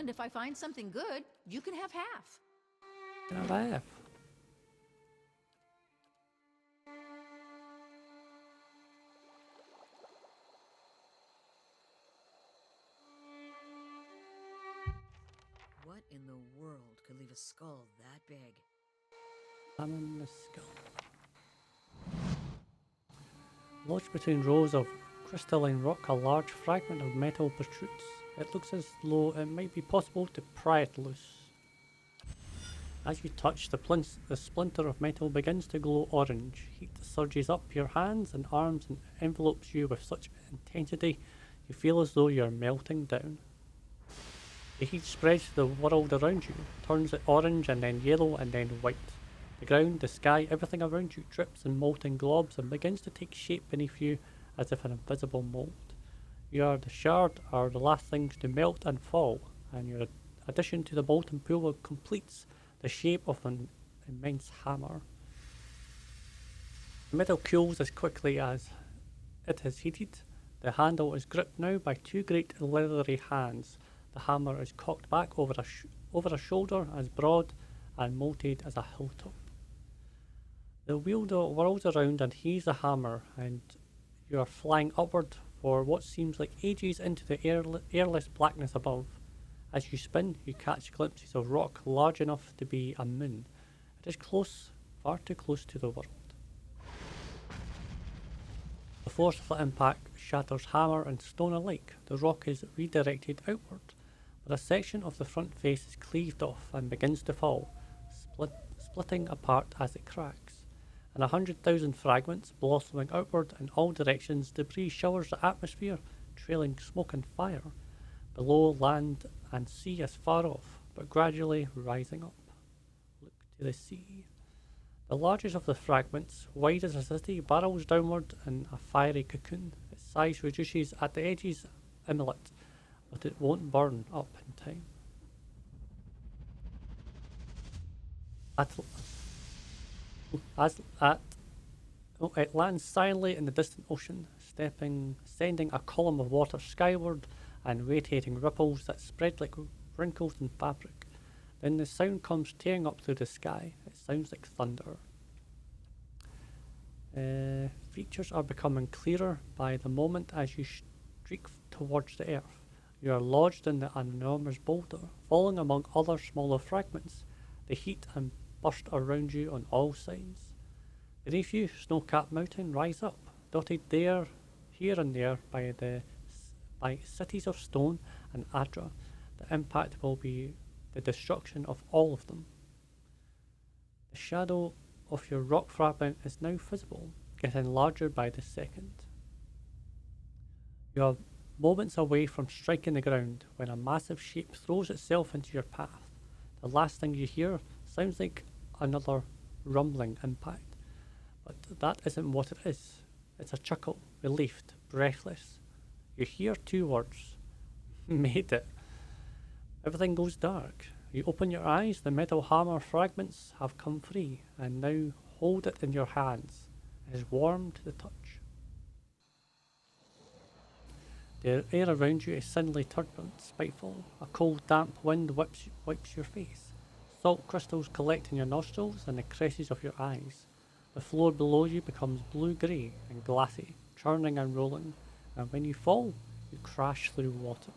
and if I find something good, you can have half. Can I laugh? What in the world could leave a skull that big? I'm in the skull. Lodged between rows of crystalline rock, a large fragment of metal protrudes. It looks as though it might be possible to pry it loose. As you touch, the splinter of metal begins to glow orange. Heat surges up your hands and arms and envelopes you with such intensity you feel as though you are melting down. The heat spreads to the world around you, turns it orange and then yellow and then white. The ground, the sky, everything around you drips in molten globs and begins to take shape beneath you as if an invisible mold. You are the shard, are the last things to melt and fall, and your addition to the molten pool completes the shape of an immense hammer. The metal cools as quickly as it is heated. The handle is gripped now by two great leathery hands. The hammer is cocked back over a shoulder as broad and molded as a hilltop. The wielder whirls around and heaves the hammer, and you are flying upward for what seems like ages into the airless blackness above. As you spin, you catch glimpses of rock large enough to be a moon. It is close, far too close to the world. The force of the impact shatters hammer and stone alike. The rock is redirected outward, but a section of the front face is cleaved off and begins to fall, splitting apart as it cracks. In 100,000 fragments, blossoming outward in all directions, debris showers the atmosphere, trailing smoke and fire. Below, land and sea is far off, but gradually rising up. Look to the sea. The largest of the fragments, wide as a city, barrels downward in a fiery cocoon. Its size reduces at the edges, imminent, but it won't burn up in time. It lands silently in the distant ocean, sending a column of water skyward and radiating ripples that spread like wrinkles in fabric. Then the sound comes tearing up through the sky. It sounds like thunder. Features are becoming clearer by the moment as you streak towards the earth. You are lodged in an enormous boulder, falling among other smaller fragments. The heat and burst around you on all sides. Beneath you, snow-capped mountain rise up, dotted here and there by cities of stone and Adra. The impact will be the destruction of all of them. The shadow of your rock fragment is now visible, getting larger by the second. You are moments away from striking the ground when a massive shape throws itself into your path. The last thing you hear sounds like another rumbling impact, but that isn't what it is. It's a chuckle, relieved, breathless. You hear two words. Made it. Everything goes dark. You open your eyes, the metal hammer fragments have come free, and now hold it in your hands. It is warm to the touch. The air around you is suddenly turbulent, spiteful. A cold, damp wind wipes your face. Salt crystals collect in your nostrils and the creases of your eyes. The floor below you becomes blue-grey and glassy, churning and rolling, and when you fall, you crash through water.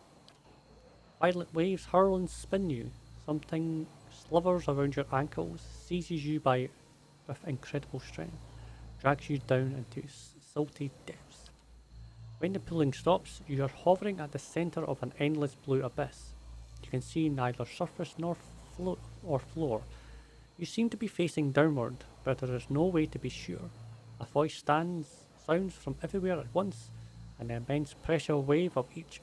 Violent waves hurl and spin you. Something slithers around your ankles, seizes you with incredible strength, drags you down into salty depths. When the pulling stops, you are hovering at the centre of an endless blue abyss. You can see neither surface nor floor. You seem to be facing downward, but there is no way to be sure. A voice sounds from everywhere at once, and the immense pressure wave of each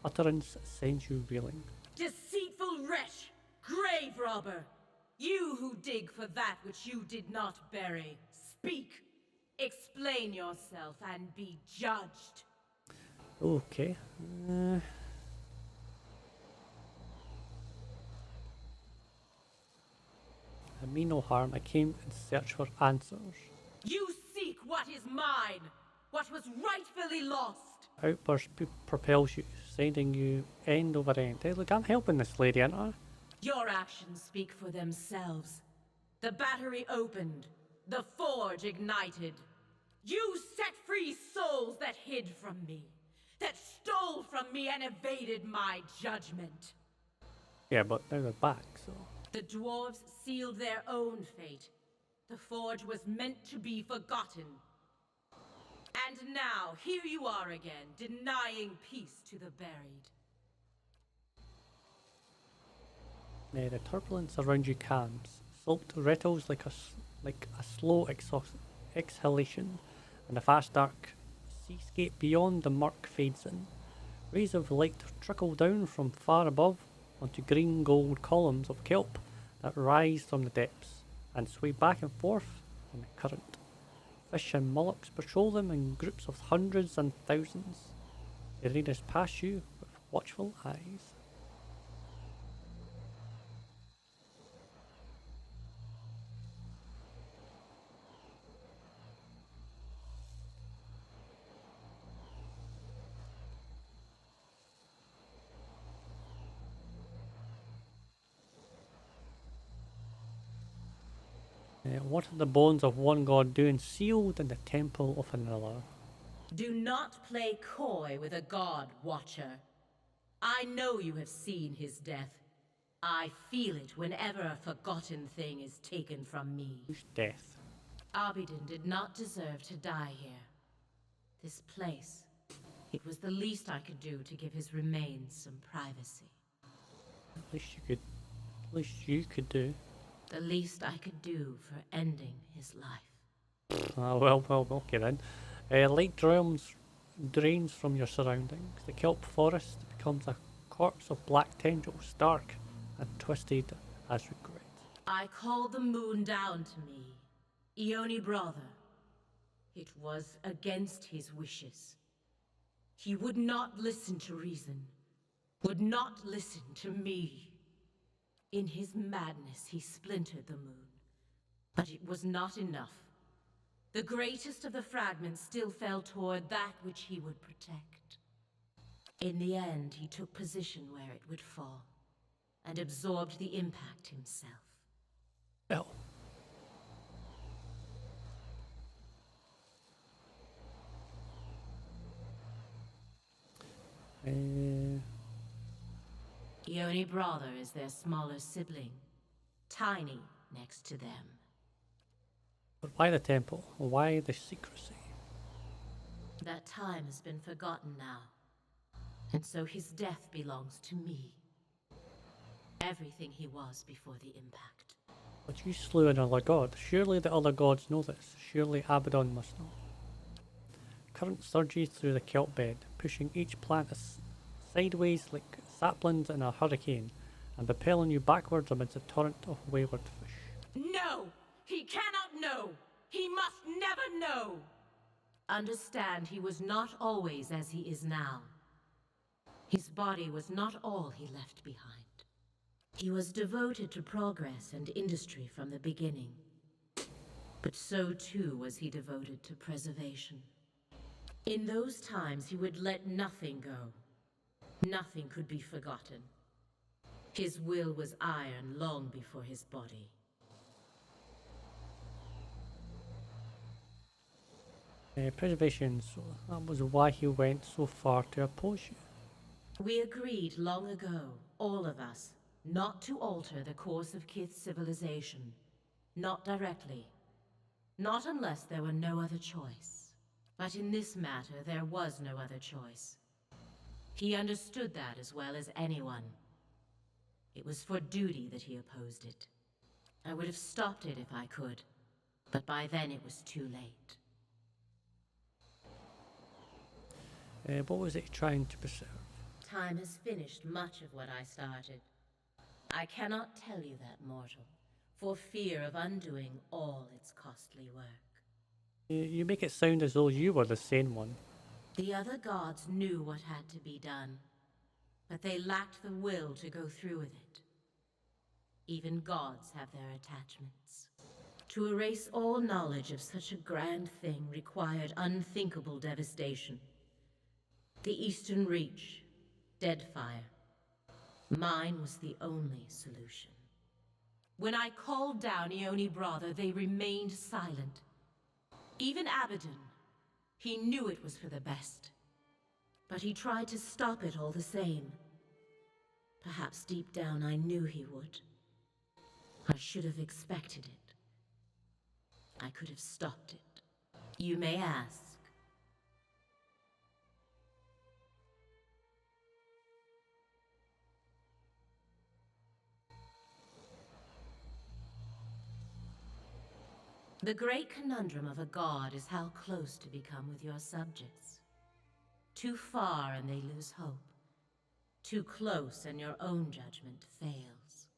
utterance sends you reeling. Deceitful wretch! Grave robber! You who dig for that which you did not bury, speak! Explain yourself and be judged! Okay. I mean no harm. I came in search for answers. You seek what is mine! What was rightfully lost! Outburst propels you, sending you end over end. Hey, look, I'm helping this lady, aren't I? Your actions speak for themselves. The battery opened. The forge ignited. You set free souls that hid from me. That stole from me and evaded my judgment. Yeah, but now they're back, so... The dwarves sealed their own fate. The forge was meant to be forgotten. And now, here you are again, denying peace to the buried. The turbulence around you calms. Salt rattles like a slow exhalation, and the vast dark seascape beyond the murk fades in. Rays of light trickle down from far above onto green gold columns of kelp that rise from the depths and sway back and forth in the current. Fish and mullocks patrol them in groups of hundreds and thousands. They race past you with watchful eyes. What are the bones of one god doing sealed in the temple of another? Do not play coy with a god, Watcher. I know you have seen his death. I feel it whenever a forgotten thing is taken from me. Whose death? Abidin did not deserve to die here. This place, it was the least I could do to give his remains some privacy. At least you could do. The least I could do for ending his life. Well, okay then. Light drains from your surroundings. The kelp forest becomes a corpse of black tendrils, dark and twisted as regret. I called the moon down to me, Ioni brother. It was against his wishes. He would not listen to reason, would not listen to me. In his madness, he splintered the moon. But it was not enough. The greatest of the fragments still fell toward that which he would protect. In the end, he took position where it would fall, and absorbed the impact himself. Well. Ioni brother is their smaller sibling, tiny next to them. But why the temple? Why the secrecy? That time has been forgotten now, and so his death belongs to me. Everything he was before the impact. But you slew another god. Surely the other gods know this. Surely Abaddon must know. Current surges through the kelp bed, pushing each plant sideways like saplings in a hurricane, and propelling you backwards amidst a torrent of wayward fish. No! He cannot know! He must never know! Understand, he was not always as he is now. His body was not all he left behind. He was devoted to progress and industry from the beginning. But so too was he devoted to preservation. In those times he would let nothing go. Nothing could be forgotten. His will was iron long before his body. Preservation, so that was why he went so far to oppose you. We agreed long ago, all of us, not to alter the course of Kith's civilization. Not directly. Not unless there were no other choice. But in this matter, there was no other choice. He understood that as well as anyone. It was for duty that he opposed it. I would have stopped it if I could, but by then it was too late. What was it trying to preserve? Time has finished much of what I started. I cannot tell you that, mortal, for fear of undoing all its costly work. You make it sound as though you were the sane one. The other gods knew what had to be done, but they lacked the will to go through with it. Even gods have their attachments. To erase all knowledge of such a grand thing required unthinkable devastation. The Eastern Reach, Deadfire. Mine was the only solution. When I called down Ioni brother, they remained silent. Even Abaddon. He knew it was for the best. But he tried to stop it all the same. Perhaps deep down I knew he would. I should have expected it. I could have stopped it. You may ask. The great conundrum of a god is how close to become with your subjects. Too far and they lose hope. Too close and your own judgment fails.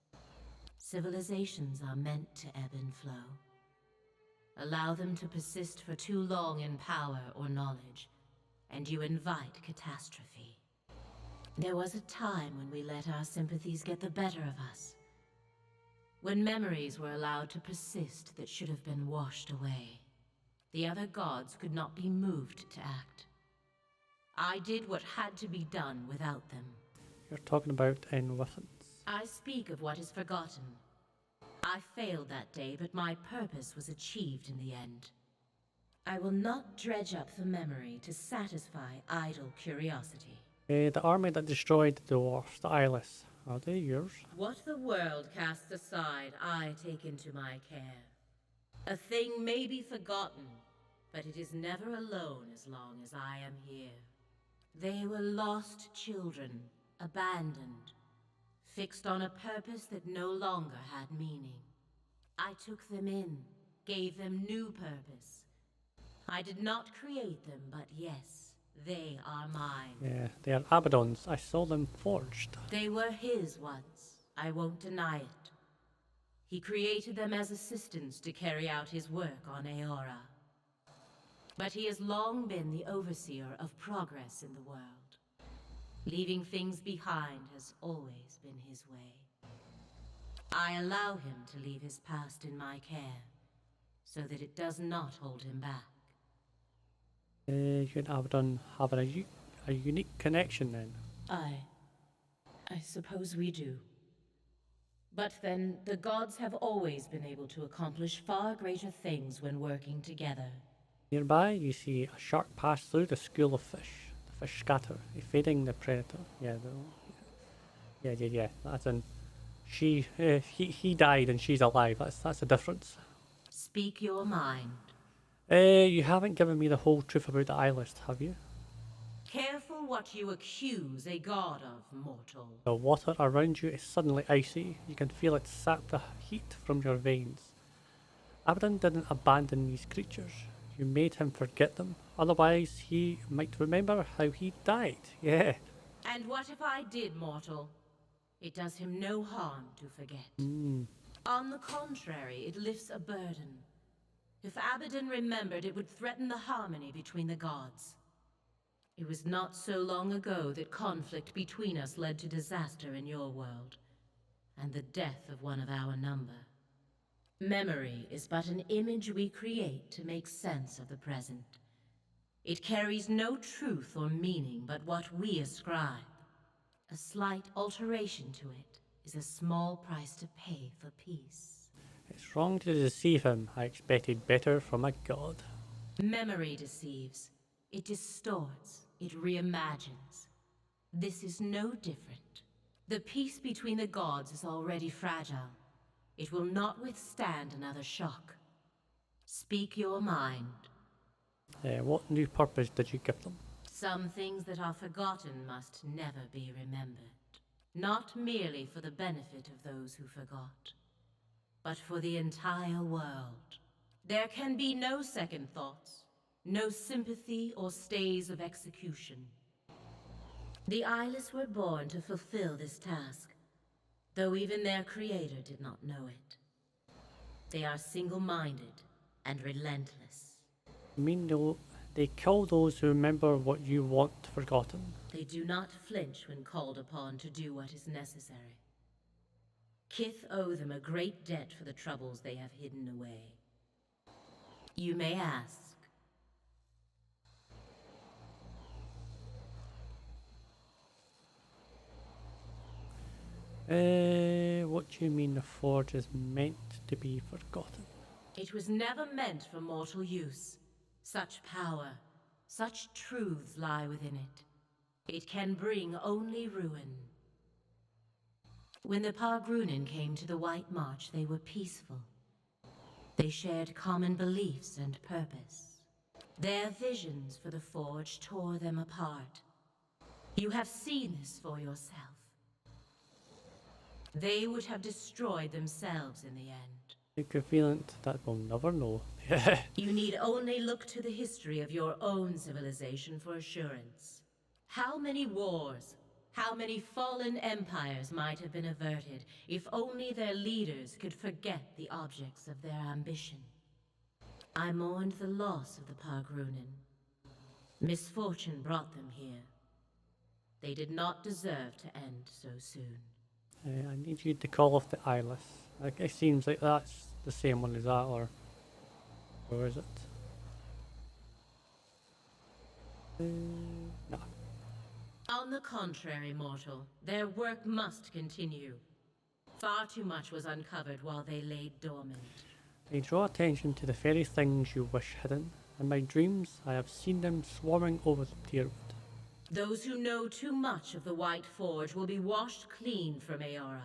Civilizations are meant to ebb and flow. Allow them to persist for too long in power or knowledge, and you invite catastrophe. There was a time when we let our sympathies get the better of us. When memories were allowed to persist that should have been washed away. The other gods could not be moved to act. I did what had to be done without them. You're talking about in Withens. I speak of what is forgotten. I failed that day, but my purpose was achieved in the end. I will not dredge up the memory to satisfy idle curiosity. The army that destroyed the dwarfs, the eyeless, are they yours? What the world casts aside, I take into my care. A thing may be forgotten, but it is never alone as long as I am here. They were lost children, abandoned, fixed on a purpose that no longer had meaning. I took them in, gave them new purpose. I did not create them, but yes, they are mine. Yeah, they are Abaddon's. I saw them forged. They were his once. I won't deny it. He created them as assistants to carry out his work on Eora. But he has long been the overseer of progress in the world. Leaving things behind has always been his way. I allow him to leave his past in my care, so that it does not hold him back. You and Abaddon have a unique connection then. I suppose we do. But then, the gods have always been able to accomplish far greater things when working together. Nearby, you see a shark pass through the school of fish. The fish scatter, evading the predator. Yeah, yeah. That's in. He died and she's alive. That's the difference. Speak your mind. You haven't given me the whole truth about the eye list, have you? Careful what you accuse a god of, mortal. The water around you is suddenly icy. You can feel it sap the heat from your veins. Abaddon didn't abandon these creatures. You made him forget them. Otherwise, he might remember how he died. Yeah. And what if I did, mortal? It does him no harm to forget. On the contrary, it lifts a burden. If Abaddon remembered, it would threaten the harmony between the gods. It was not so long ago that conflict between us led to disaster in your world, and the death of one of our number. Memory is but an image we create to make sense of the present. It carries no truth or meaning but what we ascribe. A slight alteration to it is a small price to pay for peace. It's wrong to deceive him. I expected better from a god. Memory deceives. It distorts. It reimagines. This is no different. The peace between the gods is already fragile. It will not withstand another shock. Speak your mind. What new purpose did you give them? Some things that are forgotten must never be remembered. Not merely for the benefit of those who forgot, but for the entire world. There can be no second thoughts, no sympathy or stays of execution. The Eyeless were born to fulfill this task, though even their creator did not know it. They are single-minded and relentless. You mean they kill those who remember what you want forgotten? They do not flinch when called upon to do what is necessary. Kith owe them a great debt for the troubles they have hidden away. You may ask. What do you mean the forge is meant to be forgotten? It was never meant for mortal use. Such power, such truths lie within it. It can bring only ruin. When the Pargrunen came to the White March, they were peaceful. They shared common beliefs and purpose. Their visions for the Forge tore them apart. You have seen this for yourself. They would have destroyed themselves in the end. Equivalent that we'll never know. You need only look to the history of your own civilization for assurance. How many wars, how many fallen empires might have been averted if only their leaders could forget the objects of their ambition. I mourned the loss of the Pargrunen. Misfortune brought them here. They did not deserve to end so soon. I need you to call off the eyeless. Like, it seems like that's the same one as that, or is it? No. On the contrary, mortal, their work must continue. Far too much was uncovered while they lay dormant. They draw attention to the very things you wish hidden. In my dreams, I have seen them swarming over the Deerwood. Those who know too much of the White Forge will be washed clean from Eora,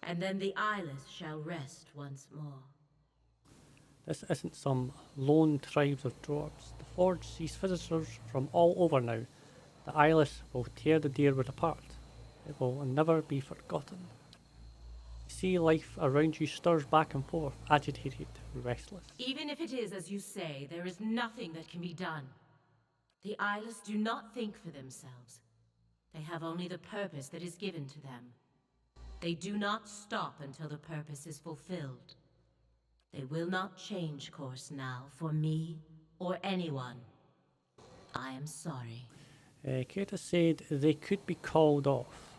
and then the eyeless shall rest once more. This isn't some lone tribes of dwarves. The Forge sees visitors from all over now. The eyeless will tear the Deerwood apart. It will never be forgotten. You see life around you stirs back and forth, agitated, restless. Even if it is as you say, there is nothing that can be done. The eyeless do not think for themselves. They have only the purpose that is given to them. They do not stop until the purpose is fulfilled. They will not change course now for me or anyone. I am sorry. Kata said they could be called off.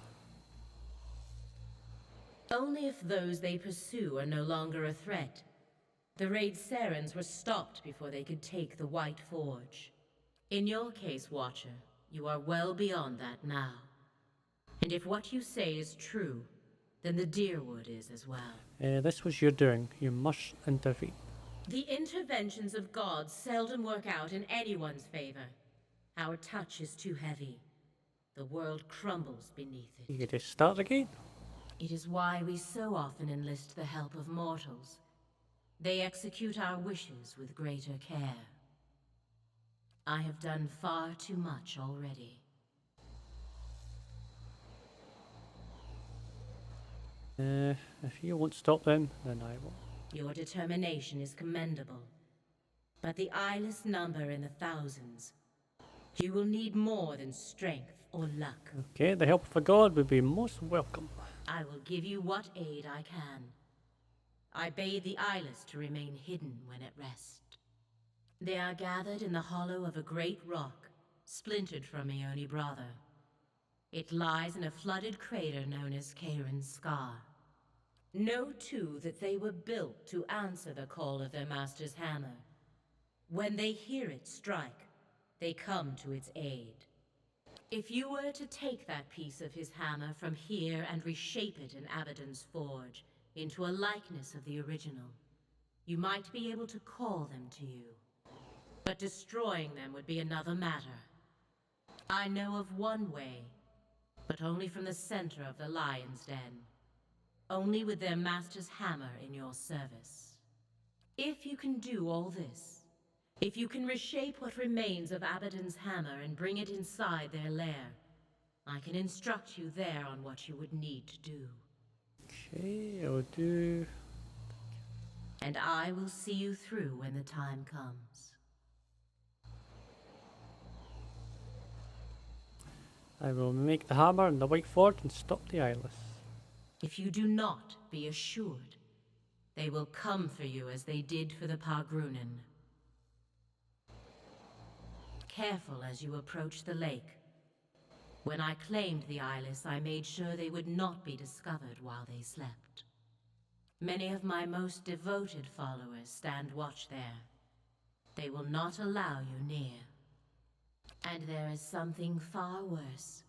Only if those they pursue are no longer a threat. The raid Sarens were stopped before they could take the White Forge. In your case, Watcher, you are well beyond that now. And if what you say is true, then the Deerwood is as well. This was your doing. You must intervene. The interventions of gods seldom work out in anyone's favor. Our touch is too heavy. The world crumbles beneath it. You get to start again? It is why we so often enlist the help of mortals. They execute our wishes with greater care. I have done far too much already. If you won't stop them, then I will. Your determination is commendable. But the eyeless number in the thousands. You will need more than strength or luck. Okay, the help of a god would be most welcome. I will give you what aid I can. I bade the eyeless to remain hidden when at rest. They are gathered in the hollow of a great rock, splintered from Eoni Brother. It lies in a flooded crater known as Kairin's Scar. Know too that they were built to answer the call of their master's hammer. When they hear it strike, they come to its aid. If you were to take that piece of his hammer from here and reshape it in Abaddon's forge into a likeness of the original, you might be able to call them to you. But destroying them would be another matter. I know of one way, but only from the center of the Lion's Den. Only with their master's hammer in your service. If you can do all this, if you can reshape what remains of Abaddon's hammer and bring it inside their lair, I can instruct you there on what you would need to do. Okay, I'll do... And I will see you through when the time comes. I will make the hammer and the White Forge and stop the eyeless. If you do not, be assured, they will come for you as they did for the Pargrunen. Careful as you approach the lake. When I claimed the eyeless, I made sure they would not be discovered while they slept. Many of my most devoted followers stand watch there. They will not allow you near. And there is something far worse.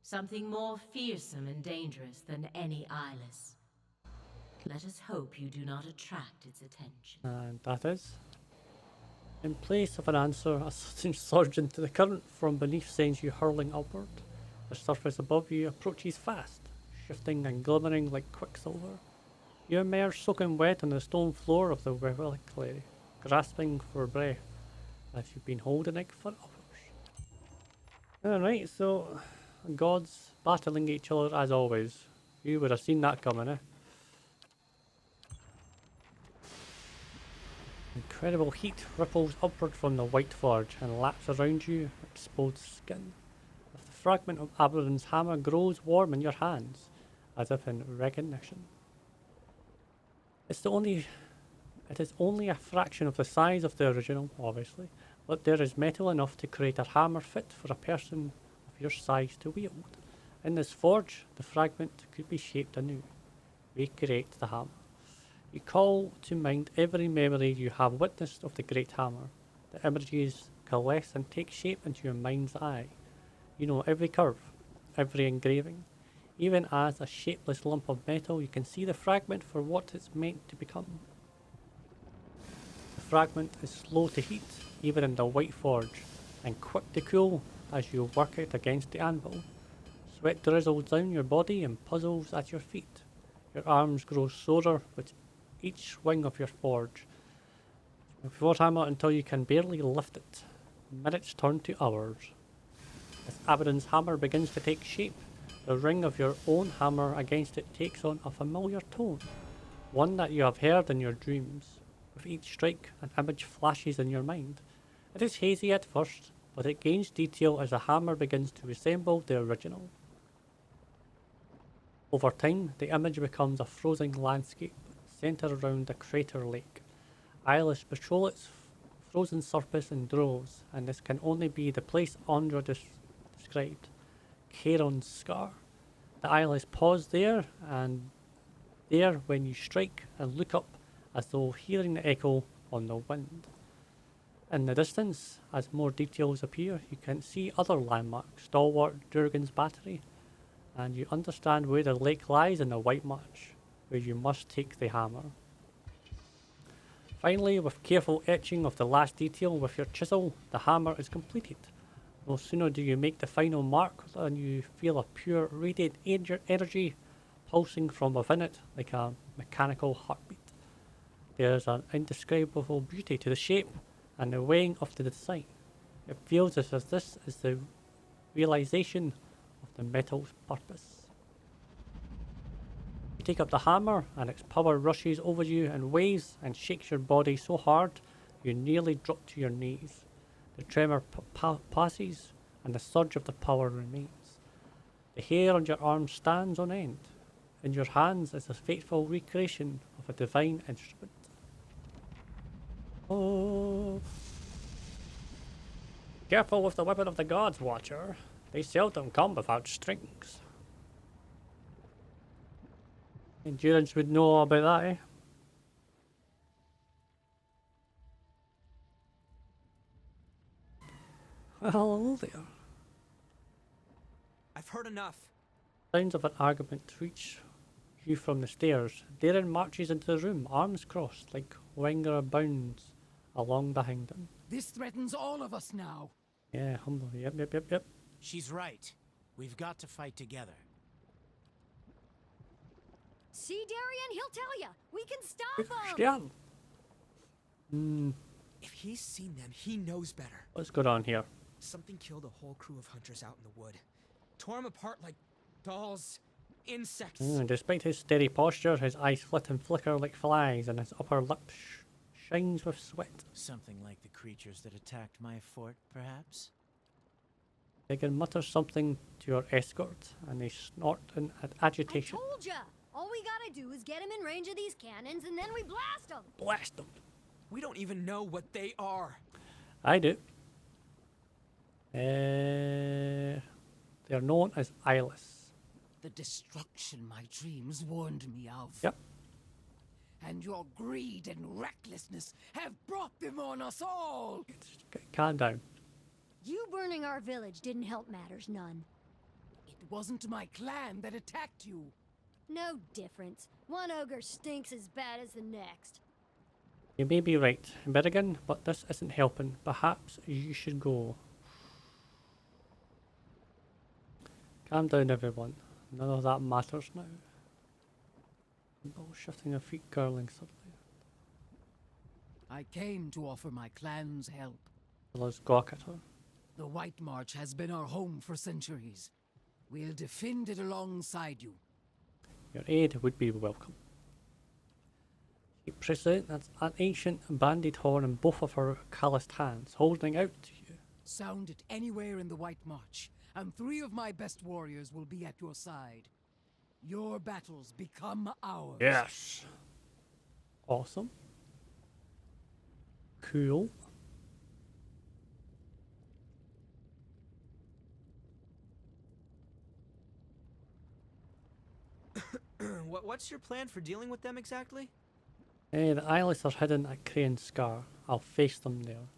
Something more fearsome and dangerous than any eyeless. Let us hope you do not attract its attention. And that is. In place of an answer, a sudden surge into the current from beneath sends you hurling upward. The surface above you approaches fast, shifting and glimmering like quicksilver. You emerge soaking wet on the stone floor of the Clay, grasping for breath as you've been holding it for hours. Alright, so gods battling each other as always. You would have seen that coming, eh? Incredible heat ripples upward from the white forge and laps around you, exposed skin. As the fragment of Abaddon's hammer grows warm in your hands, as if in recognition. It is only a fraction of the size of the original, obviously, but there is metal enough to create a hammer fit for a person of your size to wield. In this forge, the fragment could be shaped anew. Recreate the hammer. You call to mind every memory you have witnessed of the great hammer. The images coalesce and take shape into your mind's eye. You know every curve, every engraving. Even as a shapeless lump of metal, you can see the fragment for what it's meant to become. The fragment is slow to heat, even in the white forge, and quick to cool as you work it against the anvil. Sweat drizzles down your body and puzzles at your feet. Your arms grow sorer with each swing of your forge. Hammer until you can barely lift it. Minutes turn to hours. As Abaddon's hammer begins to take shape, the ring of your own hammer against it takes on a familiar tone, one that you have heard in your dreams. With each strike, an image flashes in your mind. It is hazy at first, but it gains detail as the hammer begins to resemble the original. Over time, the image becomes a frozen landscape, centered around a crater lake. Isles patrol its frozen surface in droves, and this can only be the place Andra described. Charon's Scar. The isle is paused there and there when you strike and look up as though hearing the echo on the wind. In the distance, as more details appear, you can see other landmarks, stalwart Durgan's battery, and you understand where the lake lies in the White March, where you must take the hammer. Finally, with careful etching of the last detail with your chisel, the hammer is completed. No sooner do you make the final mark than you feel a pure radiant energy pulsing from within it like a mechanical heartbeat. There's an indescribable beauty to the shape and the weighing of the design. It feels as if this is the realization of the metal's purpose. You take up the hammer and its power rushes over you in waves and shakes your body so hard you nearly drop to your knees. The tremor passes and the surge of the power remains. The hair on your arm stands on end. In your hands is a faithful recreation of a divine instrument. Oh. Careful with the weapon of the gods, Watcher. They seldom come without strings. Endurance would know all about that, eh? Well, hello there. I've heard enough. Sounds of an argument reach you from the stairs. Darren marches into the room, arms crossed, like Wenger bounds along behind him. This threatens all of us now. Yeah, humbly. Yep. She's right. We've got to fight together. See, Darian? He'll tell ya. We can stop him. Yeah. If he's seen them, he knows better. What's going on here? Something killed a whole crew of hunters out in the wood. Tore them apart like dolls, insects. Despite his steady posture, his eyes flit and flicker like flies, and his upper lip shines with sweat. Something like the creatures that attacked my fort, perhaps? Megan mutters something to your escort, and they snort in agitation. I told ya. All we gotta do is get him in range of these cannons, and then we blast him. Blast them. We don't even know what they are. I do. They're known as eyeless. The destruction my dreams warned me of. Yep. And your greed and recklessness have brought them on us all. Calm down. You burning our village didn't help matters none. It wasn't my clan that attacked you. No difference. One ogre stinks as bad as the next. You may be right, Berrigan, but this isn't helping. Perhaps you should go. Calm down, everyone. None of that matters now. Ball shifting her feet, curling suddenly. I came to offer my clan's help. Let's gawk at her. The White March has been our home for centuries. We'll defend it alongside you. Your aid would be welcome. She presents an ancient banded horn in both of her calloused hands, holding out to you. Sound it anywhere in the White March, and 3 of my best warriors will be at your side. Your battles become ours. Yes. Awesome. Cool. What's your plan for dealing with them exactly? The eyelets are hidden at Crane's Scar. I'll face them there.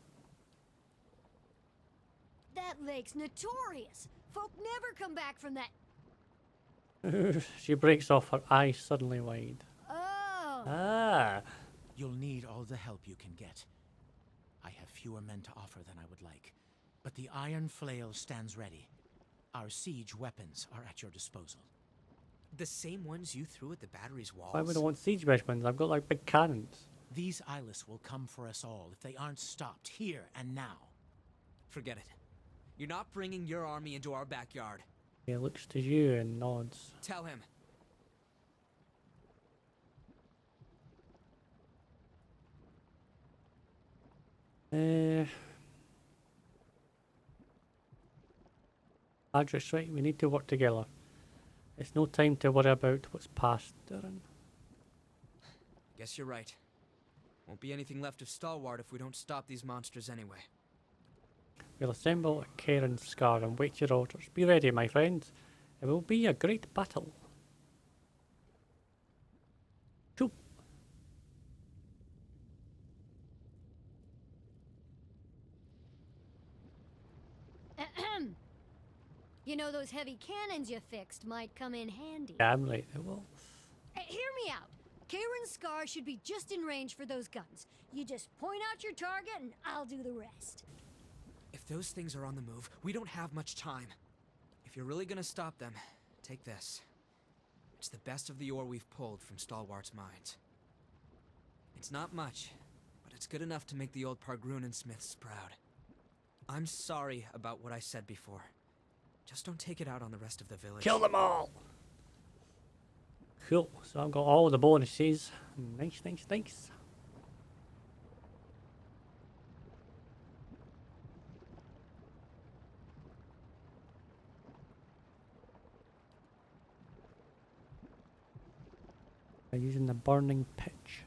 That lake's notorious. Folk never come back from that. She breaks off, her eyes suddenly wide. Oh. Ah. You'll need all the help you can get. I have fewer men to offer than I would like, but the Iron Flail stands ready. Our siege weapons are at your disposal. The same ones you threw at the battery's walls? Why would I want siege weapons? I've got like big cannons. These eyeless will come for us all if they aren't stopped here and now. Forget it. You're not bringing your army into our backyard. He looks to you and nods. Tell him. Adri's right, we need to work together. It's no time to worry about what's past, Darren. Guess you're right. Won't be anything left of Stalwart if we don't stop these monsters anyway. We'll assemble at Cairn's Scar and wait your orders. Be ready, my friends. It will be a great battle. Cool. Ahem. You know, those heavy cannons you fixed might come in handy. Damn right they will. Hear me out. Kieran's Scar should be just in range for those guns. You just point out your target and I'll do the rest. If those things are on the move, we don't have much time. If you're really gonna stop them, take this. It's the best of the ore we've pulled from Stalwart's mines. It's not much, but it's good enough to make the old Pargrunen smiths proud. I'm sorry about what I said before. Just don't take it out on the rest of the village. Kill them all! Cool, so I've got all the bonuses. Nice, nice, nice. By using the burning pitch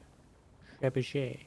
trebuchet.